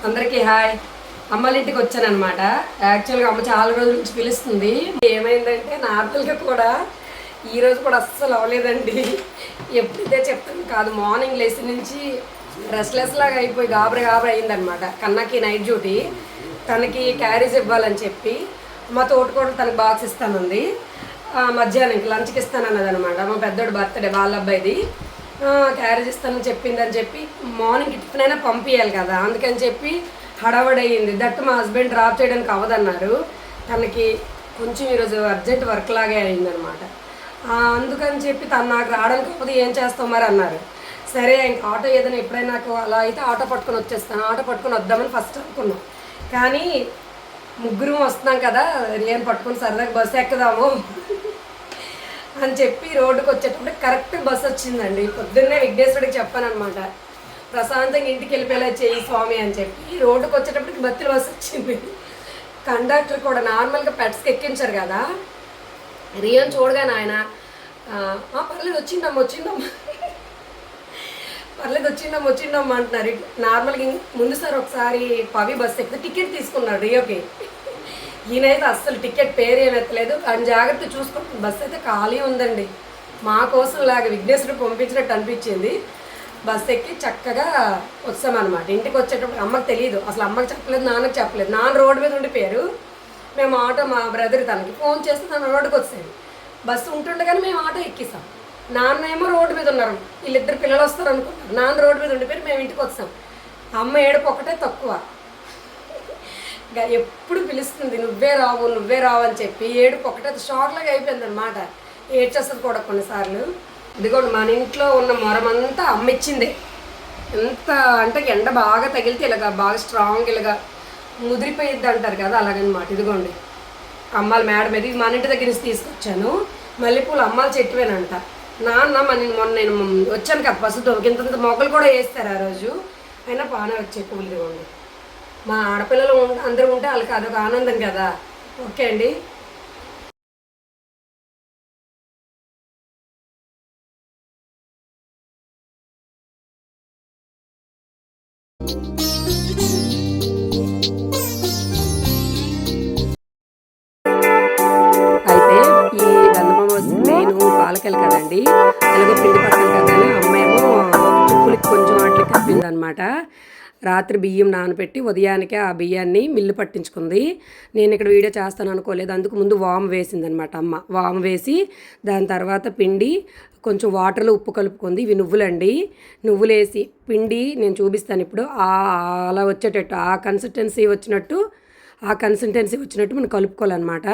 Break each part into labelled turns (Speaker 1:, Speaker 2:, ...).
Speaker 1: అందరికీ హాయ్. అమ్మల ఇంటికి వచ్చానమాట. యాక్చువల్గా అమ్మ చాలా రోజుల నుంచి పిలుస్తుంది. ఏమైందంటే నార్మల్గా కూడా ఈరోజు కూడా అస్సలు అవ్వలేదండి. ఎప్పుడైతే చెప్తాను కాదు, మార్నింగ్ లేచి నుంచి రెస్ట్లెస్ లాగా అయిపోయి గాబరా అయిందనమాట. కన్నాకి నైట్ డ్యూటీ, తనకి క్యారేజ్ ఇవ్వాలని చెప్పి మా తోటకోడలు తనకి బాక్స్ ఇస్తానుంది. మధ్యాహ్నం లంచ్కి ఇస్తానన్నది అనమాట. మా పెద్దోడు బర్త్డే, వాళ్ళ అబ్బాయిది. క్యారేజ్ ఇస్తానని చెప్పిందని చెప్పి మార్నింగ్ టిఫిన్ అయినా పంపించాలి కదా, అందుకని చెప్పి హడావడయింది. దట్టు మా హస్బెండ్ డ్రాప్ చేయడానికి అవ్వదన్నారు. తనకి కొంచెం ఈరోజు అర్జెంట్ వర్క్ లాగే అయిందనమాట. అందుకని చెప్పి తను నాకు రావడానికి అవ్వదు, ఏం చేస్తాం మరి అన్నారు. సరే ఇంక ఆటో ఏదైనా ఎప్పుడైనా నాకు అలా అయితే ఆటో పట్టుకొని వచ్చేస్తాను, ఆటో పట్టుకొని వద్దామని ఫస్ట్ అనుకున్నాం. కానీ ముగ్గురు వస్తున్నాం కదా, రియన్ పట్టుకొని సరదాగా బస్సు ఎక్కుదాము అని చెప్పి రోడ్డుకు వచ్చేటప్పుడు కరెక్ట్ బస్సు వచ్చిందండి. పొద్దున్నే విఘ్నేశ్వరుడికి చెప్పాను అనమాట, ప్రశాంతంగా ఇంటికి వెళ్ళిపోయేలా చేయి స్వామి అని చెప్పి. రోడ్డుకు వచ్చేటప్పటికి బస్సు వచ్చింది. కండక్టర్ కూడా నార్మల్గా పెట్స్కి ఎక్కించారు కదా, రియన్ చూడగానే ఆయన పర్లేదు వచ్చిందమ్మా పర్లేదు వచ్చిందమ్మా అంటున్నారు. నార్మల్గా ముందు సార్ ఒకసారి పవి బస్సు ఎక్కితే టికెట్ తీసుకున్నాడు రియోకి. ఈయనైతే అస్సలు టికెట్ పేరు ఏమి ఎత్తలేదు. కానీ జాగ్రత్త చూసుకుంటుంది. బస్సు అయితే ఖాళీ ఉందండి. మా కోసం లాగా విఘ్నేశ్వరుడు పంపించినట్టు అనిపించింది. బస్సు ఎక్కి చక్కగా వచ్చామన్నమాట. ఇంటికి వచ్చేటప్పుడు అమ్మకి తెలియదు, అసలు అమ్మకి చెప్పలేదు, నాన్నకి చెప్పలేదు. నాన్న రోడ్డు మీద ఉండిపోయారు. మేము ఆటో, మా బ్రదర్ తనకి ఫోన్ చేస్తే తను రోడ్డుకి వచ్చేది. బస్సు ఉంటుండగానే మేము ఆటో ఎక్కిస్తాం. నాన్న ఏమో రోడ్డు మీద ఉన్నారు, వీళ్ళిద్దరు పిల్లలు వస్తారు అనుకుంటారు. నాన్న రోడ్డు మీద ఉండిపోయి మేము ఇంటికి వచ్చాం. అమ్మ ఏడుపు ఒకటే తక్కువ, ఎప్పుడు పిలుస్తుంది నువ్వే రావు అని చెప్పి. ఏడుపు ఒకటే షాక్లాగా అయిపోయింది అనమాట. ఏడ్చేస్తుంది కూడా కొన్నిసార్లు. ఇదిగోండి మన ఇంట్లో ఉన్న మొరమంతా అమ్మ ఇచ్చిందే. ఎంత అంటే ఎండ బాగా తగిలితే ఇలాగా బాగా స్ట్రాంగ్ ఇలాగా ముదిరిపోయిద్ది అంటారు కదా, అలాగనమాట. ఇదిగోండి అమ్మాల మేడ మీద మన ఇంటి దగ్గర నుంచి తీసుకొచ్చాను. మల్లెపూలు అమ్మాల చెట్టువేనంట. మొన్న నేను వచ్చాను కదా బస్సుతో, ఇంత మొగ్గలు కూడా వేస్తారు ఆ రోజు. అయినా బాగానే వచ్చే పూలు. ఇదిగోండి మా ఆడపిల్లలు అందరూ ఉంటే వాళ్ళకి అదొక ఆనందం కదా. ఓకే అండి. అయితే ఈ గంధమామ నేను పాలకెళ్ళి కదండి, అలాగే పిండి పట్టాలి కదా అని అమ్మేమో చుక్కులకి కొంచెం వాటికి కప్పింది అనమాట. రాత్రి బియ్యం నానబెట్టి ఉదయానికే ఆ బియ్యాన్ని మిల్లు పట్టించుకుంది. నేను ఇక్కడ వీడియో చేస్తాను అనుకోలేదు, అందుకు ముందు వాము వేసిందనమాట అమ్మ. వాము వేసి దాని తర్వాత పిండి కొంచెం వాటర్లో ఉప్పు కలుపుకుంది. ఇవి నువ్వులండి. నువ్వులు వేసి పిండి నేను చూపిస్తాను ఇప్పుడు. అలా వచ్చేటట్టు ఆ కన్సిస్టెన్సీ వచ్చినట్టు మనం కలుపుకోవాలన్నమాట.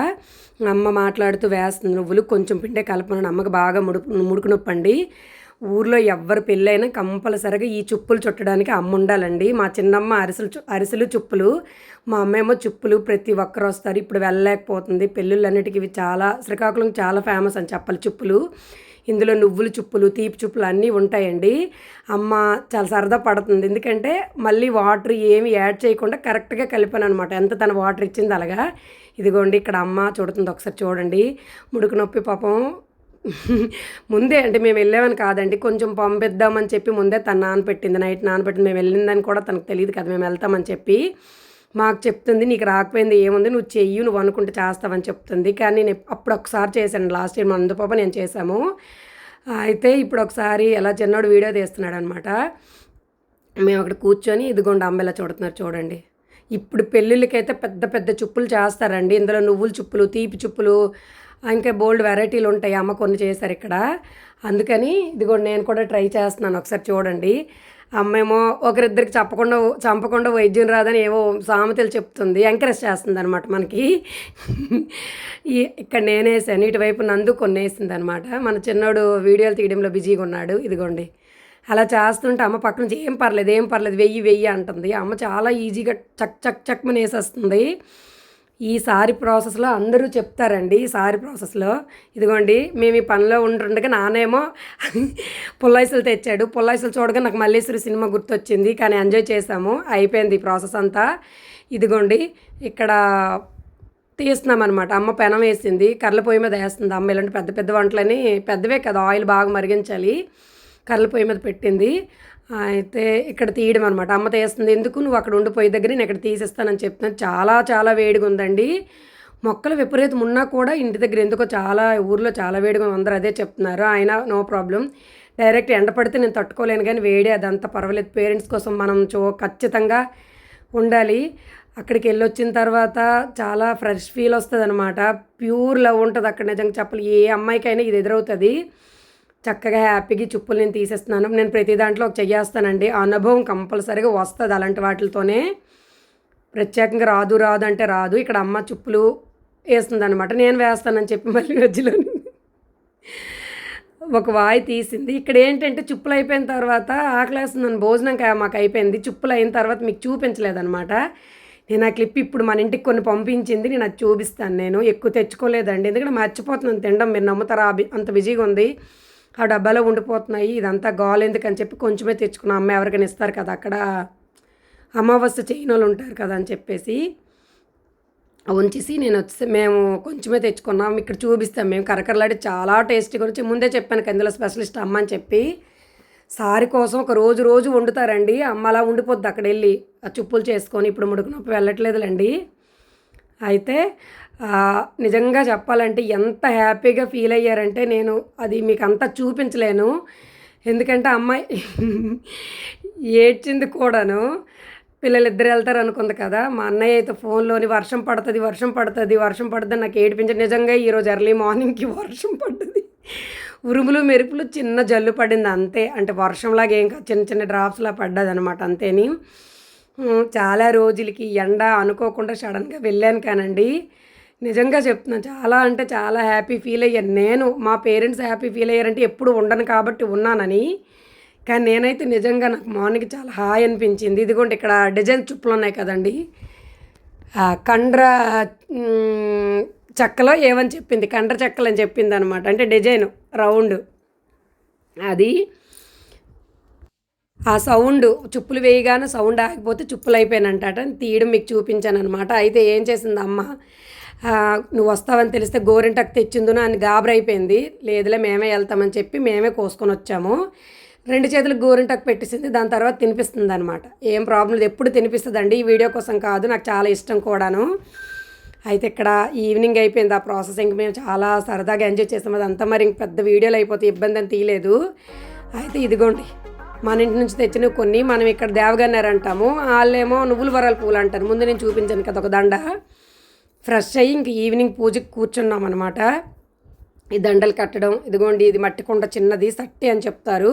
Speaker 1: అమ్మ మాట్లాడుతూ వేస్తుంది నువ్వులు. కొంచెం పిండే కలపమని అమ్మకి బాగా ముడుకు నొప్పండి. ఊర్లో ఎవ్వరు పెళ్ళైనా కంపల్సరిగా ఈ చుప్పులు చుట్టడానికి అమ్మ ఉండాలండి. మా చిన్నమ్మ అరిసెలు చుప్పులు, మా అమ్మ ఏమో చుప్పులు. ప్రతి ఒక్కరు వస్తారు. ఇప్పుడు వెళ్ళలేకపోతుంది పెళ్ళిళ్ళన్నిటికీ. ఇవి చాలా శ్రీకాకుళం చాలా ఫేమస్ అని చెప్పాలి చుప్పులు. ఇందులో నువ్వులు చుప్పులు, తీపి చుప్పులు అన్నీ ఉంటాయండి. అమ్మ చాలా సరదా పడుతుంది, ఎందుకంటే మళ్ళీ వాటర్ ఏమి యాడ్ చేయకుండా కరెక్ట్గా కలిపాను అనమాట. ఎంత తన వాటర్ ఇచ్చింది అలాగా. ఇదిగోండి ఇక్కడ అమ్మ చూడుతుంది, ఒకసారి చూడండి. ముడుకు నొప్పి పాపం ముందే అంటే మేము వెళ్ళామని కాదండి, కొంచెం పంపిద్దామని చెప్పి ముందే తను నానపెట్టింది. నైట్ నానపెట్టింది. మేము వెళ్ళిందని కూడా తనకు తెలియదు కదా మేము వెళ్తామని చెప్పి. మాకు చెప్తుంది నీకు రాకపోయింది ఏముంది, నువ్వు చెయ్యి, నువ్వు అనుకుంటే చేస్తావని చెప్తుంది. కానీ నేను అప్పుడు ఒకసారి చేశాను, లాస్ట్ ఇయర్ మందు పాప నేను చేశాము. అయితే ఇప్పుడు ఒకసారి ఎలా చిన్నోడు వీడియో తీస్తున్నాడు అనమాట. మేము అక్కడ కూర్చొని ఇదిగోండి అమ్మ చూడుతున్నారు చూడండి. ఇప్పుడు పెళ్ళిళ్ళకైతే పెద్ద పెద్ద చుప్పులు చేస్తారండి. ఇందులో నువ్వుల చుప్పులు, తీపి చుప్పులు, ఇంకా బోల్డ్ వెరైటీలు ఉంటాయి. అమ్మ కొన్ని చేశారు ఇక్కడ. అందుకని ఇదిగోండి నేను కూడా ట్రై చేస్తున్నాను, ఒకసారి చూడండి. అమ్మేమో ఒకరిద్దరికి చంపకుండా వైద్యం రాదని ఏవో సామెతలు చెప్తుంది, ఎంకరేజ్ చేస్తుంది అనమాట మనకి. ఇక్కడ నేనేసాను, ఇటువైపు నందు కొన్ని వేసింది అనమాట. మన చిన్నోడు వీడియోలు తీయడంలో బిజీగా ఉన్నాడు. ఇదిగోండి అలా చేస్తుంటే అమ్మ పక్క నుంచి ఏం పర్లేదు వెయ్యి అంటుంది. అమ్మ చాలా ఈజీగా చక్మని వేసేస్తుంది. ఈ సారీ ప్రాసెస్లో అందరూ చెప్తారండి. ఈ సారీ ప్రాసెస్లో ఇదిగోండి మేము ఈ పనిలో ఉంటుండగా నానేమో పుల్లైసులు తెచ్చాడు. పుల్లైసులు చూడగా నాకు మల్లేశ్వరి సినిమా గుర్తొచ్చింది. కానీ ఎంజాయ్ చేసాము, అయిపోయింది ఈ ప్రాసెస్ అంతా. ఇదిగోండి ఇక్కడ తీస్తున్నామన్నమాట. అమ్మ పెనం వేసింది, కర్రల పొయ్యి మీద వేస్తుంది అమ్మ. ఇలాంటి పెద్ద పెద్ద వంటలని పెద్దవే కదా, ఆయిల్ బాగా మరిగించాలి. కర్రల పొయ్యి మీద పెట్టింది. అయితే ఇక్కడ తీయడం అనమాట. అమ్మ తీస్తుంది, ఎందుకు నువ్వు అక్కడ ఉండిపోయే దగ్గర నేను ఇక్కడ తీసిస్తానని చెప్తున్నాను. చాలా చాలా వేడిగా ఉందండి. మొక్కలు విపరీతం ఉన్నా కూడా ఇంటి దగ్గర ఎందుకో చాలా ఊర్లో చాలా వేడిగా అందరూ అదే చెప్తున్నారు. అయినా నో ప్రాబ్లం. డైరెక్ట్ ఎండ పడితే నేను తట్టుకోలేను, కానీ వేడి అదంతా పర్వాలేదు. పేరెంట్స్ కోసం మనం ఖచ్చితంగా ఉండాలి. అక్కడికి వెళ్ళొచ్చిన తర్వాత చాలా ఫ్రెష్ ఫీల్ వస్తుంది అనమాట. ప్యూర్ లవ్ ఉంటుంది అక్కడ. నిజంగా చెప్పాలి, ఏ అమ్మాయికైనా ఇది ఎదురవుతుంది. చక్కగా హ్యాపీగా చుప్పులు నేను తీసేస్తున్నాను. నేను ప్రతి దాంట్లో ఒక చెయ్యేస్తానండి. అనుభవం కంపల్సరీగా వస్తుంది అలాంటి వాటితోనే. ప్రత్యేకంగా రాదు రాదు అంటే రాదు. ఇక్కడ అమ్మ చుప్పులు వేస్తుంది అనమాట. నేను వేస్తానని చెప్పి మళ్ళీ మధ్యలో ఒక వాయి తీసింది. ఇక్కడ ఏంటంటే చుప్పులు అయిపోయిన తర్వాత ఆకలేస్తుందని భోజనం మాకు అయిపోయింది. చుప్పులు అయిన తర్వాత మీకు చూపించలేదనమాట. నేను ఆ క్లిప్ ఇప్పుడు మన ఇంటికి కొన్ని పంపించింది, నేను అది చూపిస్తాను. నేను ఎక్కువ తెచ్చుకోలేదండి, ఎందుకంటే మర్చిపోతున్నాను తినడం. మీరు నమ్ముతారా, అంత బిజీగా ఉంది. ఆ డబ్బాలో ఉండిపోతున్నాయి, ఇదంతా గోల్ ఎందుకని చెప్పి కొంచెమే తెచ్చుకున్నాం. అమ్మ ఎవరికైనా ఇస్తారు కదా, అక్కడ అమావాస్య చేయని వాళ్ళు ఉంటారు కదా అని చెప్పేసి ఉంచేసి నేను మేము కొంచెమే తెచ్చుకున్నాం. ఇక్కడ చూపిస్తాం. మేము కరకరలాడి చాలా టేస్టీ గురించి ముందే చెప్పాను, కందుల స్పెషలిస్ట్ అమ్మ అని చెప్పి. సారి కోసం ఒక రోజు వండుతారండి. అమ్మ అలా ఉండిపోద్ది అక్కడ వెళ్ళి ఆ చుప్పులు చేసుకొని. ఇప్పుడు ముడుకు నొప్పి వెళ్ళట్లేదులేండి. అయితే నిజంగా చెప్పాలంటే ఎంత హ్యాపీగా ఫీల్ అయ్యారంటే, నేను అది మీకు అంతా చూపించలేను. ఎందుకంటే అమ్మాయి ఏడ్చింది కూడాను. పిల్లలిద్దరు వెళ్తారు అనుకుంది కదా. మా అన్నయ్య అయితే ఫోన్లోని వర్షం పడుతుంది నాకు ఏడిపించి. నిజంగా ఈరోజు ఎర్లీ మార్నింగ్కి వర్షం పడ్డది. ఉరుములు మెరుపులు, చిన్న జల్లు పడింది అంతే. అంటే వర్షంలాగా ఏం కాదు, చిన్న చిన్న డ్రాప్స్లా పడ్డది అనమాట అంతేని. చాలా రోజులకి ఎండ అనుకోకుండా సడన్గా వెళ్ళాను కానండి. నిజంగా చెప్తున్నాను, చాలా అంటే చాలా హ్యాపీ ఫీల్ అయ్యాను నేను. మా పేరెంట్స్ హ్యాపీ ఫీల్ అయ్యారంటే ఎప్పుడు ఉండను కాబట్టి ఉన్నానని. కానీ నేనైతే నిజంగా నాకు మార్నింగ్ చాలా హాయ్ అనిపించింది. ఇదిగోండి ఇక్కడ డిజైన్ చుప్పులు ఉన్నాయి కదండి, కండ్ర చెక్కలో ఏమని చెప్పింది, కండ్ర చెక్కలు అని చెప్పింది అనమాట. అంటే డిజైన్ రౌండ్ అది. ఆ సౌండ్ చుప్పులు వేయగానే సౌండ్ ఆగిపోతే చుప్పులు అయిపోయానంట. తీయడం మీకు చూపించాను అనమాట. అయితే ఏం చేసింది అమ్మ, నువ్వు వస్తావని తెలిస్తే గోరింటకు తెచ్చిందును అని గాబరైపోయింది. లేదులే మేమే వెళ్తామని చెప్పి మేమే కోసుకొని వచ్చాము. 2 చేతులకు గోరింటకు పెట్టేసింది. దాని తర్వాత తినిపిస్తుంది అనమాట. ఏం ప్రాబ్లం, ఎప్పుడు తినిపిస్తుందండి. ఈ వీడియో కోసం కాదు, నాకు చాలా ఇష్టం కూడాను. అయితే ఇక్కడ ఈవినింగ్ అయిపోయింది ఆ ప్రాసెసింగ్. మేము చాలా సరదాగా ఎంజాయ్ చేస్తాం. అదంతా మరి ఇంక పెద్ద వీడియోలు అయిపోతే ఇబ్బంది అని తీయలేదు. అయితే ఇదిగోండి మన ఇంటి నుంచి తెచ్చినవి కొన్ని. మనం ఇక్కడ దేవగన్నేరు అంటాము, వాళ్ళేమో నువ్వుల వరాల పూలు అంటారు. ముందు నేను చూపించాను కదా ఒక దండ. ఫ్రెష్ అయ్యి ఇంక ఈవినింగ్ పూజకి కూర్చున్నాం అనమాట. ఈ దండలు కట్టడం. ఇదిగోండి ఇది మట్టి కుండ చిన్నది, సట్టి అని చెప్తారు.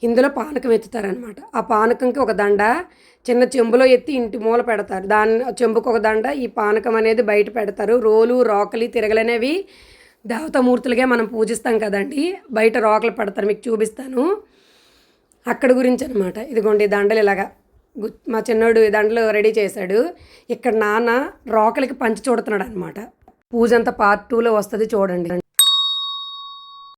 Speaker 1: ఇందులో పానకం ఎత్తుతారనమాట. ఆ పానకంకి ఒక దండ చిన్న చెంబులో ఎత్తి ఇంటి మూల పెడతారు. చెంబుకు ఒక దండ, ఈ పానకం అనేది బయట పెడతారు. రోలు రోకలి తిరగలనేవి దేవతామూర్తులుగా మనం పూజిస్తాం కదండి. బయట రోకలు పెడతారు, మీకు చూపిస్తాను అక్కడ గురించి అనమాట. ఇదిగోండి దండలు ఇలాగా మా చిన్నోడు దండలు రెడీ చేశాడు. ఇక్కడ నాన్న రోకలికి పంచి చూడుతున్నాడు అనమాట. పూజ అంతా పార్ట్ 2లో వస్తుంది చూడండి.